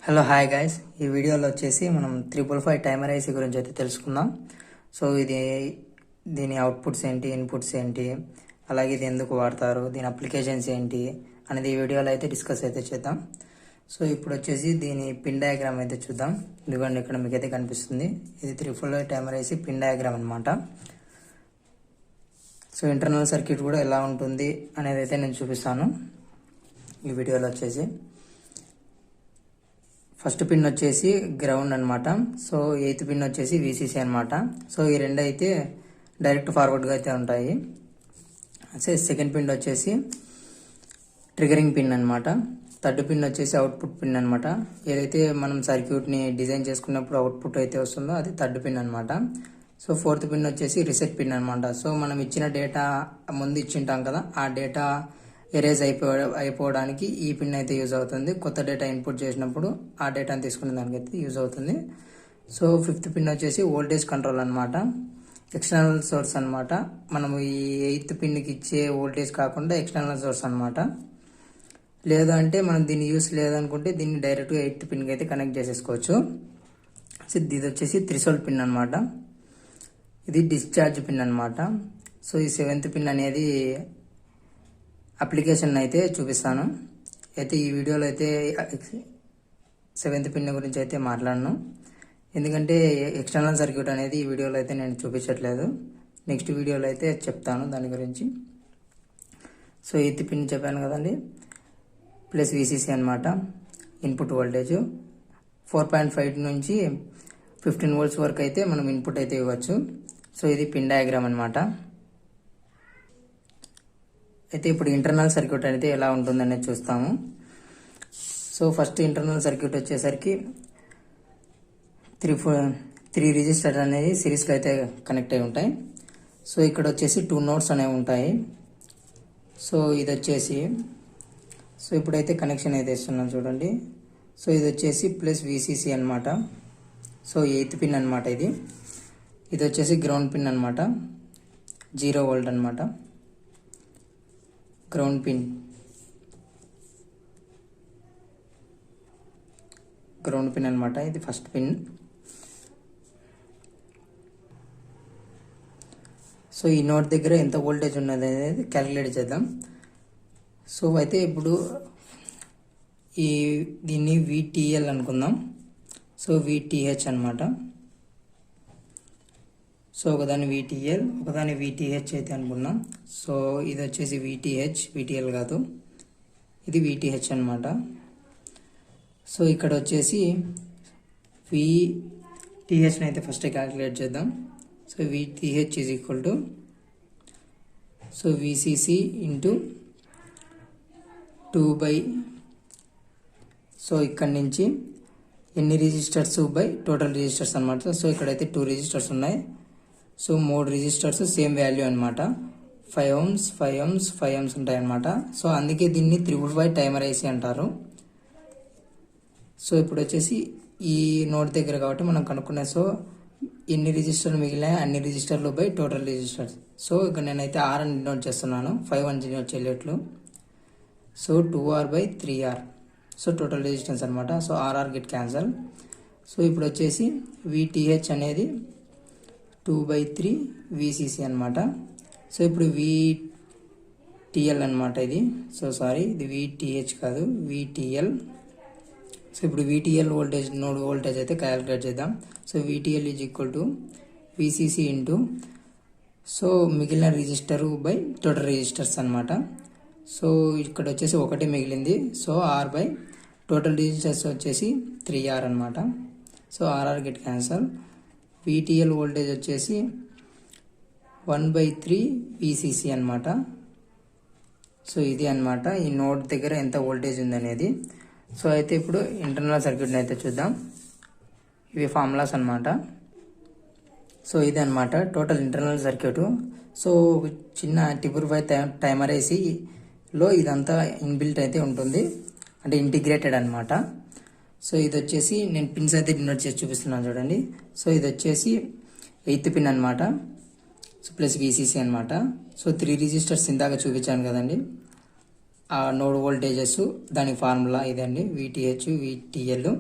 Hello hi guys, ఈ వీడియోలో వచ్చేసి మనం 555 టైమర్ ఐసీ గురించి అయితే తెలుసుకుందాం. సో దీని అవుట్పుట్స్ ఏంటి, ఇన్పుట్స్ ఏంటి, అలాగే ఇది ఎందుకు వాడతారు, దీని అప్లికేషన్స్ ఏంటి అనేది ఈ వీడియోలో అయితే డిస్కస్ అయితే చేద్దాం. సో ఇప్పుడు వచ్చేసి దీని పిన్ డయాగ్రామ్ అయితే చూద్దాం. ఇదిగోండి, ఇక్కడ మీకు అయితే కనిపిస్తుంది. ఇది 555 టైమర్ ఐసీ పిన్ డయాగ్రామ్ అనమాట. సో ఇంటర్నల్ సర్క్యూట్ కూడా ఎలా ఉంటుంది అనేది అయితే నేను చూపిస్తాను ఈ వీడియోలో. వచ్చేసి ఫస్ట్ పిన్ వచ్చేసి గ్రౌండ్ అనమాట. సో 8th పిన్ వచ్చేసి విసిసి అనమాట. సో ఈ రెండు అయితే డైరెక్ట్ ఫార్వర్డ్గా అయితే ఉంటాయి. సెకండ్ పిన్ వచ్చేసి ట్రిగరింగ్ పిన్ అనమాట. థర్డ్ పిన్ వచ్చేసి అవుట్పుట్ పిన్ అనమాట. ఏదైతే మనం సర్క్యూట్ని డిజైన్ చేసుకున్నప్పుడు అవుట్పుట్ అయితే వస్తుందో అది థర్డ్ పిన్ అనమాట. సో ఫోర్త్ పిన్ వచ్చేసి రీసెట్ పిన్ అనమాట. సో మనం ఇచ్చిన డేటా ముందు ఇచ్చింటాం కదా, ఆ డేటా ఎరేజ్ అయిపోవడానికి ఈ పిన్ అయితే యూజ్ అవుతుంది. కొత్త డేటా ఇన్పుట్ చేసినప్పుడు ఆ డేటాని తీసుకునే దానికి అయితే యూజ్ అవుతుంది. సో ఫిఫ్త్ పిన్ వచ్చేసి వోల్టేజ్ కంట్రోల్ అనమాట. ఎక్స్టర్నల్ సోర్స్ అనమాట. మనము ఈ 8th పిన్కి ఇచ్చే వోల్టేజ్ కాకుండా ఎక్స్టర్నల్ సోర్స్ అనమాట. లేదు అంటే మనం దీన్ని యూస్ లేదనుకుంటే దీన్ని డైరెక్ట్గా 8th పిన్కి అయితే కనెక్ట్ చేసేసుకోవచ్చు. సో ఇది వచ్చేసి థ్రెషోల్డ్ పిన్ అనమాట. ఇది డిశ్చార్జ్ పిన్ అనమాట. సో ఈ 7th పిన్ అనేది అప్లికేషన్ అయితే చూపిస్తాను. అయితే ఈ వీడియోలో అయితే 7th పిన్ గురించి అయితే మాట్లాడను, ఎందుకంటే ఎక్స్టర్నల్ సర్క్యూట్ అనేది ఈ వీడియోలో అయితే నేను చూపించట్లేదు. నెక్స్ట్ వీడియోలో అయితే చెప్తాను దాని గురించి. సో 8th పిన్ చెప్పాను కదండి, ప్లస్ విసిసి అనమాట. ఇన్పుట్ వోల్టేజ్ 4.5 నుంచి 15 volts వరకు అయితే మనం ఇన్పుట్ అయితే ఇవ్వచ్చు. సో ఇది పిన్ డయాగ్రామ్ అనమాట. అయితే ఇప్పుడు ఇంటర్నల్ సర్క్యూట్ అనేది ఎలా ఉంటుందనేది చూస్తాము. సో ఫస్ట్ ఇంటర్నల్ సర్క్యూట్ వచ్చేసరికి త్రీ రిజిస్టర్ అనేది సిరీస్లో అయితే కనెక్ట్ అయి ఉంటాయి. సో ఇక్కడ వచ్చేసి 2 nodes అనేవి ఉంటాయి. సో ఇది వచ్చేసి ఇప్పుడైతే కనెక్షన్ అయితే ఇస్తున్నాం చూడండి. సో ఇది వచ్చేసి ప్లస్ విసిసి అనమాట. సో 8th పిన్ అనమాట. ఇది వచ్చేసి గ్రౌండ్ పిన్ అనమాట. 0 volt అనమాట. గ్రౌండ్ పిన్ అనమాట. ఇది ఫస్ట్ పిన్. సో ఈ నోడ్ దగ్గర ఎంత వోల్టేజ్ ఉన్నది అనేది క్యాలిక్యులేట్ చేద్దాం. సో అయితే ఇప్పుడు దీన్ని విటిఎల్ అనుకుందాం. సో విటిహెచ్ అనమాట. సో ఒకదాని విటిఎల్, ఒకదాని విటిహెచ్ అయితే అనుకున్నాం. సో ఇది వచ్చేసి విటిహెచ్, విటిఎల్ కాదు, ఇది విటిహెచ్ అనమాట. సో ఇక్కడ వచ్చేసి విటిహెచ్ని అయితే ఫస్ట్ క్యాలిక్యులేట్ చేద్దాం. So VTH is equal to so VCC into 2 so ఇక్కడ నుంచి ఎన్ని రిజిస్టర్స్ బై టోటల్ రిజిస్టర్స్ అనమాట. సో ఇక్కడైతే 2 రిజిస్టర్స్ ఉన్నాయి. సో 3 రిజిస్టర్స్ సేమ్ వాల్యూ అనమాట. 5 ohms 5 ohms 5 ohms ఉంటాయి అనమాట. సో అందుకే దీన్ని 555 టైమర్ ఐసీ అంటారు. సో ఇప్పుడు వచ్చేసి ఈ నోట్ దగ్గర కాబట్టి మనం కనుక్కునే, సో ఎన్ని రిజిస్టర్లు మిగిలినాయి అన్ని రిజిస్టర్లు బై టోటల్ రిజిస్టర్స్. సో ఇక్కడ నేనైతే R అని డినోట్ చేస్తున్నాను, 5 అని డినోట్ చేయలేట్లు. So 2R by 3R. So total resistance అనమాట. So RR get cancel. So ఇప్పుడు వచ్చేసి విటిహెచ్ అనేది 2/3 విసిసి అనమాట. సో ఇప్పుడు విటిఎల్ అనమాట ఇది. సో సారీ, ఇది విటిహెచ్ కాదు, విటిఎల్. సో ఇప్పుడు విటిఎల్ వోల్టేజ్, నోడ్ వోల్టేజ్ అయితే క్యాలిక్యులేట్ చేద్దాం. So VTL is equal to VCC into so మిగిలిన రిజిస్టర్ బై టోటల్ రిజిస్టర్స్ అనమాట. సో ఇక్కడ వచ్చేసి 1 మిగిలింది. So R by total registers వచ్చేసి 3R అనమాట. So RR get cancel. VTL voltage వచ్చేసి 1/3 విసిసి అనమాట. సో ఇది అనమాట ఈ నోడ్ దగ్గర ఎంత వోల్టేజ్ ఉందనేది. సో అయితే ఇప్పుడు ఇంటర్నల్ సర్క్యూట్ని అయితే చూద్దాం. ఇవి ఫార్ములాస్ అనమాట. సో ఇది అనమాట టోటల్ ఇంటర్నల్ సర్క్యూట్. సో చిన్న 555 టైమర్ ఐసీలో ఇదంతా ఇన్బిల్ట్ అయితే ఉంటుంది, అంటే ఇంటిగ్రేటెడ్ అనమాట. సో ఇది వచ్చేసి నేను పిన్స్ అయితే డినోట్ చేసి చూపిస్తున్నాను చూడండి. సో ఇది వచ్చేసి 8th పిన్ అనమాట. సో ప్లస్ విసిసి అనమాట. సో 3 రిజిస్టర్స్ ఇందాక చూపించాను కదండి. ఆ నోడ్ వోల్టేజెస్ దాని ఫార్ములా ఇదండి, విటిహెచ్ విటిఎల్.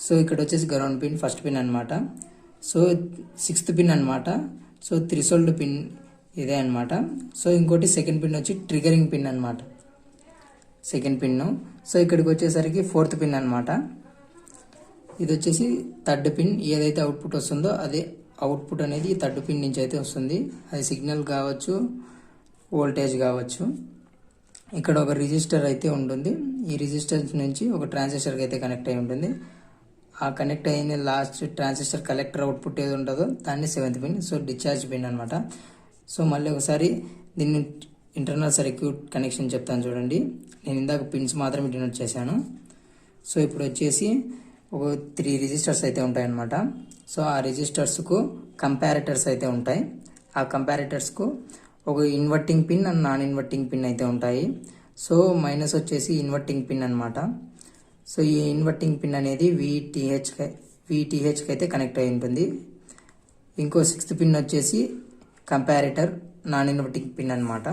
సో ఇక్కడ వచ్చేసి గ్రౌండ్ పిన్ ఫస్ట్ పిన్ అనమాట. సో 6th పిన్ అనమాట. సో థ్రెషోల్డ్ పిన్ ఇదే అనమాట. సో ఇంకోటి సెకండ్ పిన్ వచ్చి ట్రిగరింగ్ పిన్ అనమాట, సెకండ్ పిన్. సో ఇక్కడికి వచ్చేసరికి 4th పిన్ అనమాట. ఇది వచ్చేసి 3rd పిన్. ఏదైతే అవుట్పుట్ వస్తుందో అదే అవుట్పుట్ అనేది 3rd పిన్ నుంచి అయితే వస్తుంది. అది సిగ్నల్ కావచ్చు, వోల్టేజ్ కావచ్చు. ఇక్కడ ఒక రిజిస్టర్ అయితే ఉంటుంది. ఈ రిజిస్టర్ నుంచి ఒక ట్రాన్సిస్టర్కి అయితే కనెక్ట్ అయి ఉంటుంది. ఆ కనెక్ట్ అయిన లాస్ట్ ట్రాన్సిస్టర్ కలెక్టర్ అవుట్పుట్ ఏది ఉంటుందో దాన్ని 7th pin. So discharge pin అనమాట. సో మళ్ళీ ఒకసారి దీన్ని ఇంటర్నల్ సర్క్యూట్ కనెక్షన్ చెప్తాను చూడండి. నేను ఇందాక పిన్స్ మాత్రమే డినోట్ చేశాను. సో ఇప్పుడు వచ్చేసి ఒక 3 రిజిస్టర్స్ అయితే ఉంటాయన్నమాట. సో ఆ రిజిస్టర్స్కు కంపారిటర్స్ అయితే ఉంటాయి. ఆ కంపారిటర్స్కు ఒక inverting pin and non inverting pin అయితే ఉంటాయి. సో మైనస్ వచ్చేసి ఇన్వర్టింగ్ పిన్ అనమాట. సో ఈ ఇన్వర్టింగ్ పిన్ అనేది విటిహెచ్కి అయితే కనెక్ట్ అయి ఉంటుంది. ఇంకో 6th పిన్ వచ్చేసి కంపారిటర్ నాన్ ఇన్వర్టింగ్ పిన్ అనమాట.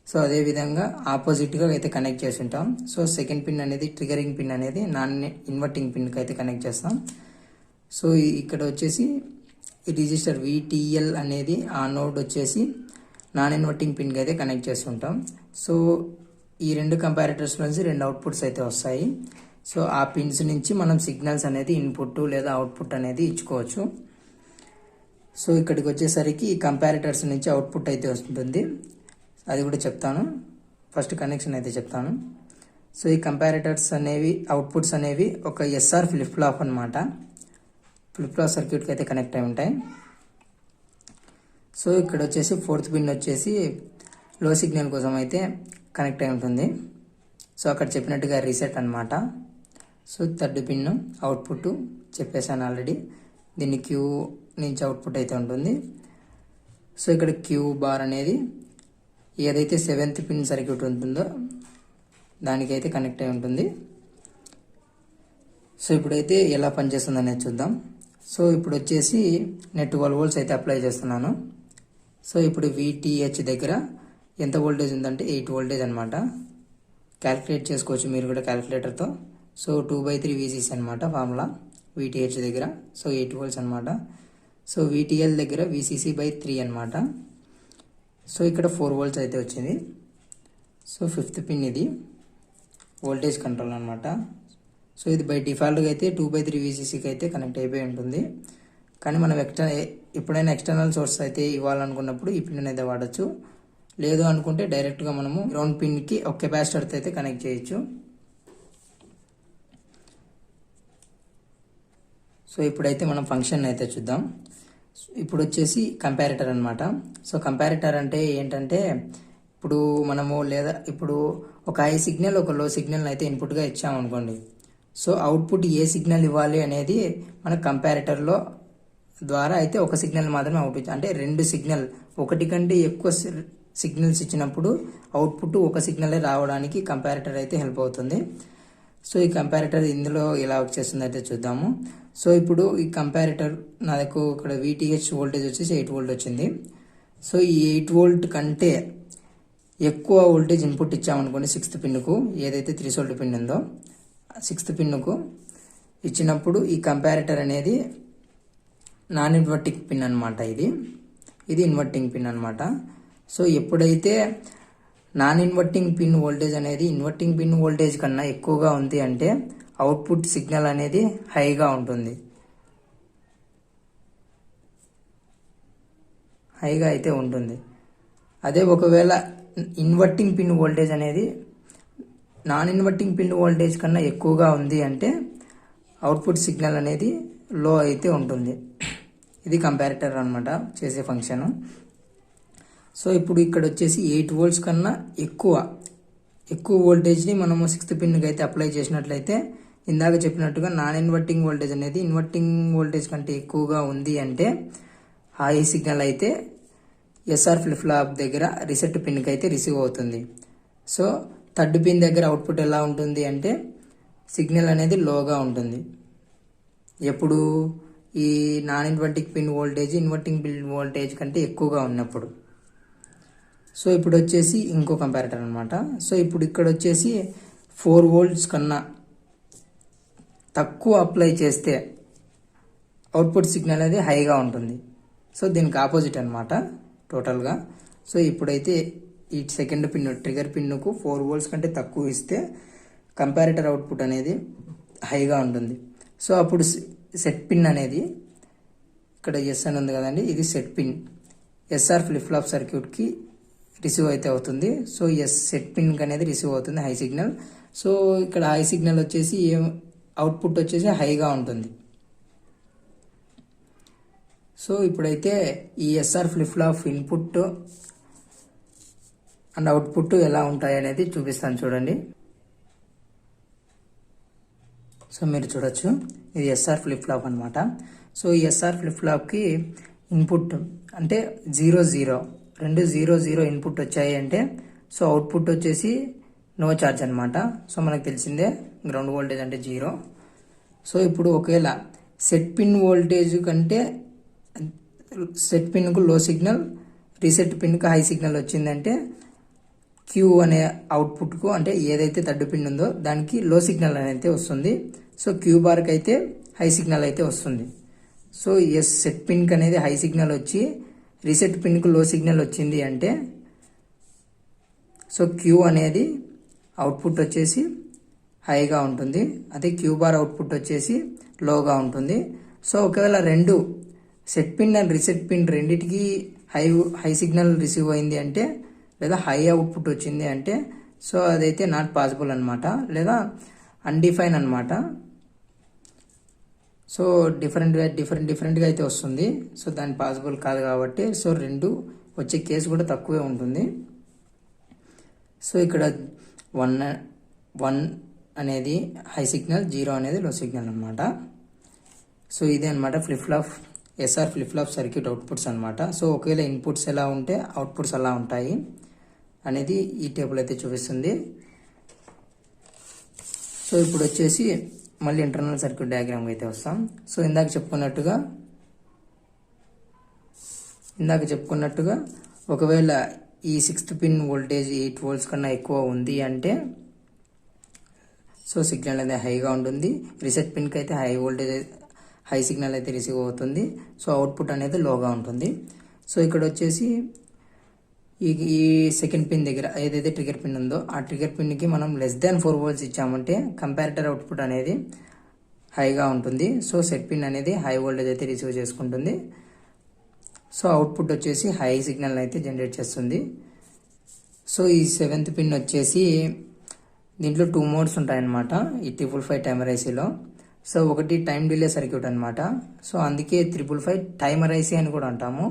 సో అదేవిధంగా ఆపోజిట్గా అయితే కనెక్ట్ చేసి ఉంటాం. సో సెకండ్ పిన్ అనేది ట్రిగరింగ్ పిన్ అనేది నాన్ ఇన్వర్టింగ్ పిన్కి అయితే కనెక్ట్ చేస్తాం. సో ఇక్కడ వచ్చేసి ఈ రిజిస్టర్ విటిఎల్ అనేది ఆ నోడ్ వచ్చేసి నాన్ ఇన్వర్టింగ్ పిన్కి అయితే కనెక్ట్ చేస్తుంటాం. సో ఈ 2 కంపారిటర్స్ నుంచి 2 అవుట్పుట్స్ అయితే వస్తాయి. సో ఆ పిన్స్ నుంచి మనం సిగ్నల్స్ అనేది ఇన్పుట్ లేదా అవుట్పుట్ అనేది ఇచ్చుకోవచ్చు. సో ఇక్కడికి వచ్చేసరికి ఈ కంపారిటర్స్ నుంచి అవుట్పుట్ అయితే వస్తుంది, అది కూడా చెప్తాను. ఫస్ట్ కనెక్షన్ అయితే చెప్తాను. సో ఈ కంపారిటర్స్ అనేవి అవుట్పుట్స్ అనేవి ఒక ఎస్ఆర్ ఫ్లిప్ ఫ్లాప్ అనమాట. ఫ్లిప్ ఫ్లాప్ సర్క్యూట్కి అయితే కనెక్ట్ అయి ఉంటాయి. సో ఇక్కడ వచ్చేసి 4th పిన్ వచ్చేసి లో సిగ్నల్ కోసం అయితే కనెక్ట్ అయి ఉంటుంది. సో అక్కడ చెప్పినట్టుగా రీసెట్ అనమాట. సో 3rd పిన్ అవుట్పుట్ చెప్పేశాను ఆల్రెడీ. దీన్ని క్యూ నుంచి అవుట్పుట్ అయితే ఉంటుంది. సో ఇక్కడ క్యూ బార్ అనేది ఏదైతే 7th పిన్ సర్క్యూట్ ఉంటుందో దానికైతే కనెక్ట్ అయి ఉంటుంది. సో ఇప్పుడైతే ఎలా పనిచేస్తుంది అనేది చూద్దాం. సో ఇప్పుడు వచ్చేసి నెట్ 12 volts అయితే అప్లై చేస్తున్నాను. సో ఇప్పుడు విటిహెచ్ దగ్గర ఎంత వోల్టేజ్ ఉందంటే 8 voltage అనమాట. క్యాలిక్యులేట్ చేసుకోవచ్చు మీరు కూడా క్యాలిక్యులేటర్తో. సో 2/3 VCC అనమాట ఫార్ములా విటిహెచ్ దగ్గర. సో 8 volts అనమాట. సో విటిఎల్ దగ్గర VCC/3 అనమాట. సో ఇక్కడ 4 volts అయితే వచ్చింది. సో 5th పిన్ ఇది వోల్టేజ్ కంట్రోల్ అనమాట. సో ఇది బై డిఫాల్ట్గా అయితే 2/3 VCCకి అయితే కనెక్ట్ అయిపోయి ఉంటుంది. కానీ మనం ఎప్పుడైనా ఎక్స్టర్నల్ సోర్స్ అయితే ఇవ్వాలనుకున్నప్పుడు ఈ పిన్ అయితే వాడచ్చు. లేదు అనుకుంటే డైరెక్ట్గా మనము గ్రౌండ్ పిన్కి ఒక కెపాసిటర్తో అయితే కనెక్ట్ చేయొచ్చు. సో ఇప్పుడైతే మనం ఫంక్షన్ అయితే చూద్దాం. ఇప్పుడు వచ్చేసి కంపారిటర్ అనమాట. సో కంపారిటర్ అంటే ఏంటంటే ఇప్పుడు మనము లేదా ఇప్పుడు ఒక హై సిగ్నల్ ఒక లో సిగ్నల్ అయితే ఇన్పుట్గా ఇచ్చామనుకోండి. సో అవుట్పుట్ ఏ సిగ్నల్ ఇవ్వాలి అనేది మన కంపారిటర్లో ద్వారా అయితే ఒక సిగ్నల్ మాత్రమే అవుట్పుట్, అంటే 2 సిగ్నల్ ఒకటి కంటే ఎక్కువ సిగ్నల్స్ ఇచ్చినప్పుడు అవుట్పుట్ ఒక సిగ్నలే రావడానికి కంపారిటర్ అయితే హెల్ప్ అవుతుంది. సో ఈ కంపారిటర్ ఇందులో ఎలా వర్క్ చేస్తుంది అయితే చూద్దాము. సో ఇప్పుడు ఈ కంపారిటర్ నాకు ఇక్కడ విటిహెచ్ వోల్టేజ్ వచ్చేసి 8 volt వచ్చింది. సో ఈ 8 volt కంటే ఎక్కువ వోల్టేజ్ ఇన్పుట్ ఇచ్చామనుకోండి 6th పిన్కు, ఏదైతే థ్రెషోల్డ్ పిన్ ఉందో 6th పిన్కు ఇచ్చినప్పుడు ఈ కంపారిటర్ అనేది నాన్ ఇన్వర్టింగ్ పిన్ అనమాట. ఇది ఇన్వర్టింగ్ పిన్ అనమాట. సో ఎప్పుడైతే నాన్ ఇన్వర్టింగ్ పిన్ వోల్టేజ్ అనేది ఇన్వర్టింగ్ పిన్ వోల్టేజ్ కన్నా ఎక్కువగా ఉంది అంటే అవుట్పుట్ సిగ్నల్ అనేది హైగా ఉంటుంది, హైగా అయితే ఉంటుంది. అదే ఒకవేళ ఇన్వర్టింగ్ పిన్ వోల్టేజ్ అనేది నాన్ ఇన్వర్టింగ్ పిన్ వోల్టేజ్ కన్నా ఎక్కువగా ఉంది అంటే అవుట్పుట్ సిగ్నల్ అనేది లో అయితే ఉంటుంది. ఇది కంపారిటర్ అనమాట చేసే ఫంక్షన్. సో ఇప్పుడు ఇక్కడ వచ్చేసి 8 volts కన్నా ఎక్కువ వోల్టేజ్ని మనము 6th పిన్కి అయితే అప్లై చేసినట్లయితే ఇందాక చెప్పినట్టుగా నాన్ ఇన్వర్టింగ్ వోల్టేజ్ అనేది ఇన్వర్టింగ్ వోల్టేజ్ కంటే ఎక్కువగా ఉంది అంటే హై సిగ్నల్ అయితే ఎస్ఆర్ ఫ్లిప్ ఫ్లాప్ దగ్గర రీసెట్ పిన్కి అయితే రిసీవ్ అవుతుంది. సో 3rd పిన్ దగ్గర అవుట్పుట్ ఎలా ఉంటుంది అంటే సిగ్నల్ అనేది లోగా ఉంటుంది ఎప్పుడు ఈ non inverting pin voltage inverting pin voltage కంటే ఎక్కువగా ఉన్నప్పుడు. సో ఇప్పుడు వచ్చేసి ఇంకో కంపారిటర్ అనమాట. సో ఇప్పుడు ఇక్కడ వచ్చేసి 4 volts కన్నా తక్కువ అప్లై చేస్తే అవుట్పుట్ సిగ్నల్ అనేది హైగా ఉంటుంది. సో దీనికి ఆపోజిట్ అనమాట టోటల్గా. సో ఇప్పుడైతే ఈ సెకండ్ పిన్ ట్రిగర్ పిన్కు 4 volts కంటే తక్కువ ఇస్తే కంపారిటర్ అవుట్పుట్ అనేది హైగా ఉంటుంది. సో అప్పుడు సెట్ పిన్ అనేది ఇక్కడ ఎస్ అని ఉంది కదండి, ఇది set pin SR flip flop సర్క్యూట్కి రిసీవ్ అయితే అవుతుంది. సో సెట్ పిన్ అనేది రిసీవ్ అవుతుంది హై సిగ్నల్. సో ఇక్కడ హై సిగ్నల్ వచ్చేసి అవుట్పుట్ వచ్చేసి హైగా ఉంటుంది. సో ఇప్పుడైతే ఈ SR flip flop input and output ఎలా ఉంటాయి అనేది చూపిస్తాను చూడండి. సో మీరు చూడొచ్చు, ఇది ఎస్ఆర్ ఫ్లిప్ ఫ్లాప్ అనమాట. సో ఈ ఎస్ఆర్ ఫ్లిప్ ఫ్లాప్కి ఇన్పుట్ అంటే 0 0 రెండు 0 0 ఇన్పుట్ వచ్చాయి అంటే సో అవుట్పుట్ వచ్చేసి నో ఛార్జ్ అనమాట. సో మనకు తెలిసిందే గ్రౌండ్ వోల్టేజ్ అంటే 0. సో ఇప్పుడు ఒకవేళ సెట్ పిన్ వోల్టేజ్ కంటే సెట్ పిన్కు లో సిగ్నల్, రీసెట్ పిన్కు హై సిగ్నల్ వచ్చిందంటే క్యూ అనే అవుట్పుట్కు అంటే ఏదైతే థర్డ్ పిన్ ఉందో దానికి లో సిగ్నల్ అనేది వస్తుంది. సో క్యూ బార్కి అయితే హై సిగ్నల్ అయితే వస్తుంది. సో సెట్ పిన్కి అనేది హై సిగ్నల్ వచ్చి రీసెట్ పిన్కు లో సిగ్నల్ వచ్చింది అంటే సో క్యూ అనేది అవుట్పుట్ వచ్చేసి హైగా ఉంటుంది, అదే క్యూ బార్ అవుట్పుట్ వచ్చేసి లోగా ఉంటుంది. సో ఒకవేళ రెండు set pin and reset pin రెండింటికి హై సిగ్నల్ రిసీవ్ అయింది అంటే లేదా హై అవుట్పుట్ వచ్చింది అంటే సో అదైతే నాట్ పాసిబుల్ అనమాట, లేదా అన్డిఫైన్ అనమాట. సో డిఫరెంట్గా అయితే వస్తుంది. సో దాని పాసిబుల్ కాదు కాబట్టి సో రెండు వచ్చే కేసు కూడా తక్కువే ఉంటుంది. సో ఇక్కడ 1 అనేది హై సిగ్నల్, 0 అనేది లో సిగ్నల్ అనమాట. సో ఇదే అనమాట flip flop SR flip flop circuit outputs అనమాట. సో ఒకవేళ ఇన్పుట్స్ ఎలా ఉంటే అవుట్పుట్స్ అలా ఉంటాయి అనేది ఈ టేబుల్ అయితే చూపిస్తుంది. సో ఇప్పుడు వచ్చేసి మళ్ళీ ఇంటర్నల్ సర్క్యూట్ డయాగ్రామ్ అయితే వస్తాం. సో ఇందాక చెప్పుకున్నట్టుగా ఒకవేళ ఈ 6th పిన్ వోల్టేజ్ 8 volts కన్నా ఎక్కువ ఉంది అంటే సో సిగ్నల్ అనేది హైగా ఉంటుంది. రీసెట్ పిన్కి అయితే హై సిగ్నల్ అయితే రిసీవ్ అవుతుంది. సో అవుట్పుట్ అనేది లోగా ఉంటుంది. సో ఇక్కడ వచ్చేసి ఈ సెకండ్ పిన్ దగ్గర ఏదైతే ట్రిగర్ పిన్ ఉందో ఆ ట్రిగర్ పిన్కి మనం <4 volts ఇచ్చామంటే కంపారిటర్ అవుట్పుట్ అనేది హైగా ఉంటుంది. సో సెట్ పిన్ అనేది హై వోల్టేజ్ అయితే రిసీవ్ చేసుకుంటుంది. సో అవుట్పుట్ వచ్చేసి హై సిగ్నల్ అయితే జనరేట్ చేస్తుంది. సో ఈ 7th పిన్ వచ్చేసి దీంట్లో 2 modes ఉంటాయన్నమాట ఈ 555 టైమర్ ఐసీలో. సో ఒకటి టైం డిలే సర్క్యూట్ అనమాట. సో అందుకే 555 టైమర్ ఐసీ అని కూడా అంటాము.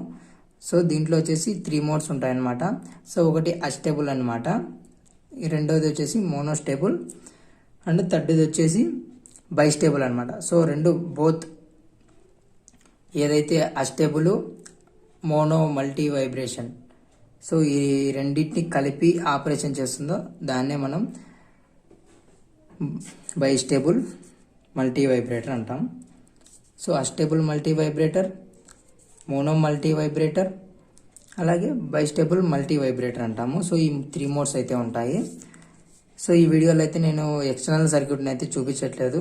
సో దీంట్లో వచ్చేసి 3 modes ఉంటాయన్నమాట. సో ఒకటి అస్టేబుల్ అనమాట, రెండోది వచ్చేసి మోనోస్టేబుల్ అండ్ థర్డ్ది వచ్చేసి బైస్టేబుల్ అనమాట. సో రెండు బోత్ ఏదైతే astable mono multi vibration so ఈ రెండింటిని కలిపి ఆపరేషన్ చేస్తుందో దాన్నే మనం బైస్టేబుల్ మల్టీ వైబ్రేటర్ అంటాం. So astable multi vibrator, mono multi vibrator, అలాగే బైస్టేబుల్ మల్టీ వైబ్రేటర్ అంటాము. సో ఈ 3 modes అయితే ఉంటాయి. సో ఈ వీడియోలో అయితే నేను ఎక్స్టర్నల్ సర్క్యూట్ని అయితే చూపించట్లేదు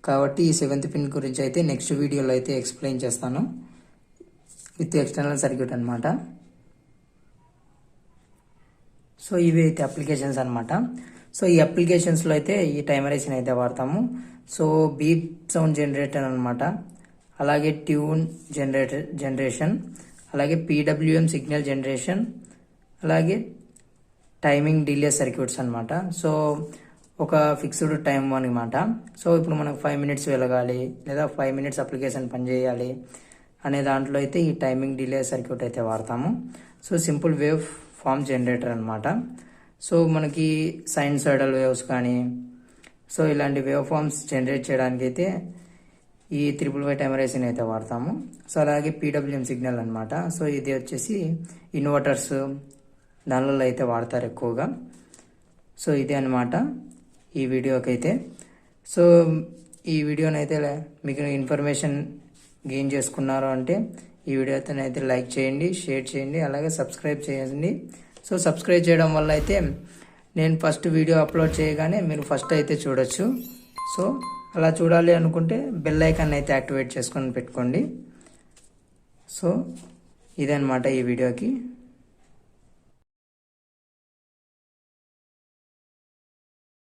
కాబట్టి ఈ 7th పిన్ గురించి అయితే నెక్స్ట్ వీడియోలో అయితే ఎక్స్ప్లెయిన్ చేస్తాను విత్ ఎక్స్టర్నల్ సర్క్యూట్ అనమాట. సో ఇవి అయితే అప్లికేషన్స్ అనమాట. సో ఈ అప్లికేషన్స్లో అయితే ఈ టైమర్ ఐసీని అయితే వాడతాము. సో బీప్ సౌండ్ జనరేటర్ అనమాట, అలాగే ట్యూన్ జనరేషన్, అలాగే పీడబ్ల్యూఎం సిగ్నల్ జనరేషన్, అలాగే టైమింగ్ డిలే సర్క్యూట్స్ అనమాట. సో ఒక ఫిక్స్డ్ టైం అనమాట. సో ఇప్పుడు మనకు 5 minutes వెలగాలి లేదా 5 minutes అప్లికేషన్ పనిచేయాలి అనే దాంట్లో అయితే ఈ టైమింగ్ డిలే సర్క్యూట్ అయితే వాడతాము. So simple wave form generator అనమాట. సో మనకి సైన్సాయిడల్ వేవ్స్ కానీ సో ఇలాంటి వేవ్ ఫామ్స్ జనరేట్ చేయడానికి అయితే ఈ 555 టైమర్ ఐసీని అయితే వాడతాము. సో అలాగే పీడబ్ల్యూఎం సిగ్నల్ అనమాట. సో ఇది వచ్చేసి ఇన్వర్టర్స్ దానిలో అయితే వాడతారు ఎక్కువగా. సో ఇదే అనమాట ఈ వీడియోకి అయితే. సో ఈ వీడియోని అయితే మీకు ఇన్ఫర్మేషన్ గెయిన్ చేసుకున్నారు అంటే ఈ వీడియోతో అయితే లైక్ చేయండి, షేర్ చేయండి, అలాగే సబ్స్క్రైబ్ చేయండి. సో సబ్స్క్రైబ్ చేయడం వల్ల అయితే నేను ఫస్ట్ వీడియో అప్లోడ్ చేయగానే మీరు ఫస్ట్ అయితే చూడొచ్చు. సో అలా చూడాలి అనుకుంటే బెల్ ఐకాన్ అయితే యాక్టివేట్ చేసుకొని పెట్టుకోండి. సో ఇదన్నమాట ఈ వీడియోకి.